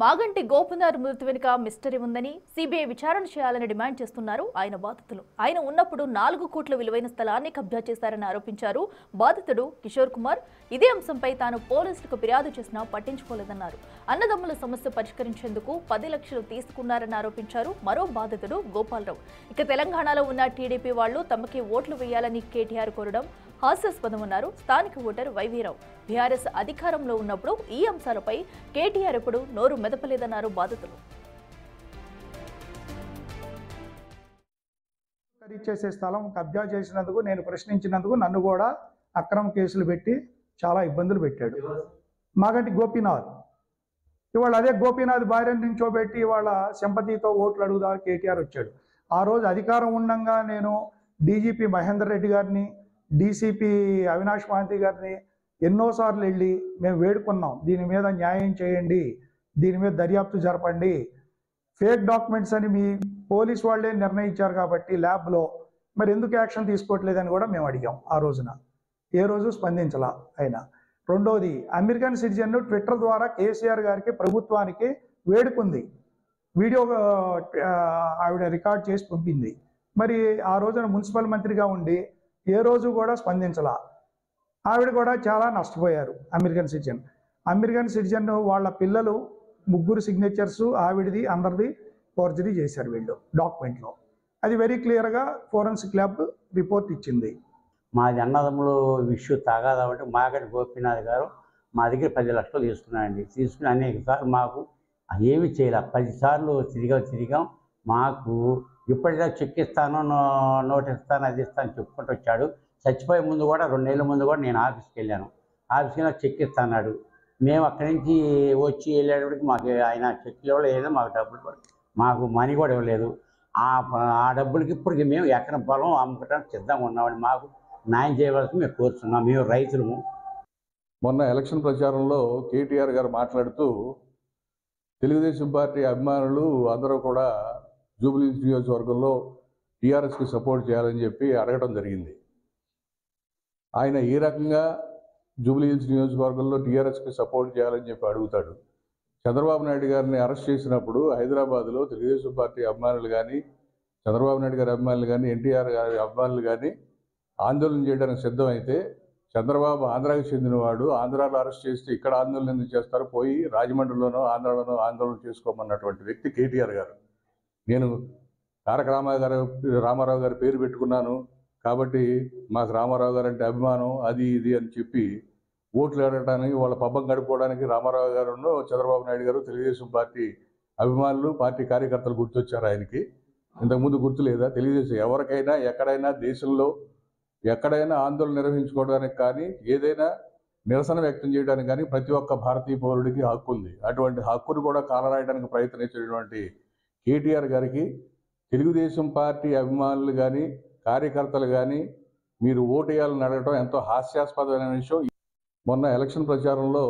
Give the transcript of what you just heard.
మాగంటి గోపనాథ్ మృతి వెనుక మిస్టరీ ఉందని సిబిఐ విచారణ చేయాలని డిమాండ్ చేస్తున్నారు ఆయన బాధితులు. ఆయన ఉన్నప్పుడు 4 కోట్ల విలువైన స్థలాన్ని కబ్జా చేశారని ఆరోపించారు బాధితుడు కిషోర్ కుమార్. ఇదే అంశంపై తాను పోలీసులకు ఫిర్యాదు చేసినా పట్టించుకోలేదన్నారు. అన్నదమ్ముల సమస్య పరిష్కరించేందుకు 10 లక్షలు తీసుకున్నారని ఆరోపించారు మరో బాధితుడు గోపాలరావు. ఇక తెలంగాణలో ఉన్న టీడీపీ వాళ్లు తమకి ఓట్లు వేయాలని కేటీఆర్ కోరడం హాస్యాస్పదమన్నారు స్థానిక ఓటర్ వైవీరావు. బీఆర్ఎస్ అధికారంలో ఉన్నప్పుడు ఈ అంశాలపై కేటీఆర్ ఎప్పుడు నోరు మెదపలేదన్నారు బాధితులు. చేసే స్థలం కబ్జా చేసినందుకు నేను ప్రశ్నించినందుకు నన్ను కూడా అక్రమ కేసులు పెట్టి చాలా ఇబ్బందులు పెట్టాడు మాగంటి గోపీనాథ్. ఇవాళ అదే గోపీనాథ్ భార్యను నించోబెట్టి ఇవాళ సింపతితో ఓట్లు అడుగుదారు కేటీఆర్ వచ్చాడు. ఆ రోజు అధికారం ఉండగా నేను డీజీపీ మహేందర్ రెడ్డి గారిని, డీసీపీ అవినాష్ మహంతి గారిని ఎన్నోసార్లు వెళ్ళి మేము వేడుకున్నాం, దీని మీద న్యాయం చేయండి, దీని మీద దర్యాప్తు జరపండి. ఫేక్ డాక్యుమెంట్స్ అని మీ పోలీస్ వాళ్ళే నిర్ణయించారు కాబట్టి ల్యాబ్లో మరి ఎందుకు యాక్షన్ తీసుకోవట్లేదని కూడా మేము అడిగాం. ఆ రోజున ఏ రోజు స్పందించలా ఆయన. రెండోది, అమెరికన్ సిటిజన్ ట్విట్టర్ ద్వారా కేసీఆర్ గారికి ప్రభుత్వానికి వేడుకుంది, వీడియో ఆవిడ రికార్డ్ చేసి పంపింది. మరి ఆ రోజున మున్సిపల్ మంత్రిగా ఉండి ఏ రోజు కూడా స్పందించలా. ఆవిడ కూడా చాలా నష్టపోయారు. అమెరికన్ సిటిజన్ వాళ్ళ పిల్లలు 3 సిగ్నేచర్స్ ఆవిడది అందరిది ఫోర్జరీ చేశారు వీళ్ళు డాక్యుమెంట్లో. అది వెరీ క్లియర్గా ఫోరెన్సిక్ ల్యాబ్ రిపోర్ట్ ఇచ్చింది. మాది అన్నదమ్ములు ఇష్యూ తాగాదామంటే మాగంటి గోపీనాథ్ గారు మా దగ్గర 10 లక్షలు తీసుకున్నారండి. తీసుకుని అనేక సార్లు మాకు ఏమి చేయలే. 10 సార్లు తిరిగాం. మాకు ఇప్పటిదా చెక్ ఇస్తాను, నోట్ ఇస్తాను, అది ఇస్తాను చెప్పుకుంటూ వచ్చాడు. చచ్చిపోయే ముందు కూడా 2 నెలల ముందు కూడా నేను ఆఫీస్కి వెళ్ళాను. ఆఫీస్కి నాకు చెక్ ఇస్తాడు. మేము అక్కడి నుంచి వచ్చి వెళ్ళేటప్పటికి మాకు ఆయన చెక్లు ఇవ్వలేదు, మాకు మనీ కూడా ఇవ్వలేదు. ఆ డబ్బులకి ఇప్పటికి మేము ఎకరం పొలం అమ్ముకోవడానికి సిద్ధంగా ఉన్నామని మాకు న్యాయం చేయవలసి మేము కోరుతున్నాం. మేము రైతులము. మొన్న ఎలక్షన్ ప్రచారంలో కేటీఆర్ గారు మాట్లాడుతూ తెలుగుదేశం పార్టీ అభిమానులు అందరూ కూడా జూబ్లీహిల్స్ నియోజకవర్గంలో టీఆర్ఎస్కి సపోర్ట్ చేయాలని చెప్పి అడగడం జరిగింది. ఆయన ఏ రకంగా జూబ్లీహిల్స్ నియోజకవర్గంలో టీఆర్ఎస్కి సపోర్ట్ చేయాలని చెప్పి అడుగుతాడు? చంద్రబాబు నాయుడు గారిని అరెస్ట్ చేసినప్పుడు హైదరాబాద్లో తెలుగుదేశం పార్టీ అభిమానులు కానీ, చంద్రబాబు నాయుడు గారి అభిమానులు కానీ, ఎన్టీఆర్ గారి అభిమానులు కానీ ఆందోళన చేయడానికి సిద్ధమైతే చంద్రబాబు ఆంధ్రాకి చెందినవాడు, ఆంధ్రాలో అరెస్ట్ చేస్తే ఇక్కడ ఆందోళన ఎందుకు చేస్తారు, పోయి రాజమండ్రిలోనో ఆంధ్రాలోనో ఆందోళన చేసుకోమన్నటువంటి వ్యక్తి కేటీఆర్ గారు. నేను తారక రామారావు గారి పేరు పెట్టుకున్నాను కాబట్టి మాకు రామారావు గారు అంటే అభిమానం, అది ఇది అని చెప్పి ఓట్లు అడగడానికి, వాళ్ళ పబ్బం గడుపుకోవడానికి రామారావు గారును చంద్రబాబు నాయుడు గారు తెలుగుదేశం పార్టీ అభిమానులు, పార్టీ కార్యకర్తలు గుర్తొచ్చారు ఆయనకి. ఇంతకుముందు గుర్తు లేదా? తెలుగుదేశం ఎవరికైనా ఎక్కడైనా దేశంలో ఎక్కడైనా ఆందోళన నిర్వహించుకోవడానికి కానీ, ఏదైనా నిరసన వ్యక్తం చేయడానికి కానీ ప్రతి ఒక్క భారతీయ పౌరుడికి హక్కు ఉంది. అటువంటి హక్కును కూడా కాలరాయడానికి ప్రయత్నించినటువంటి కేటీఆర్ గారికి తెలుగుదేశం పార్టీ అభిమానులు కానీ, కార్యకర్తలు కానీ మీరు ఓటు వేయాలని అడగడం ఎంతో హాస్యాస్పదమైన విషయం. మొన్న ఎలక్షన్ ప్రచారంలో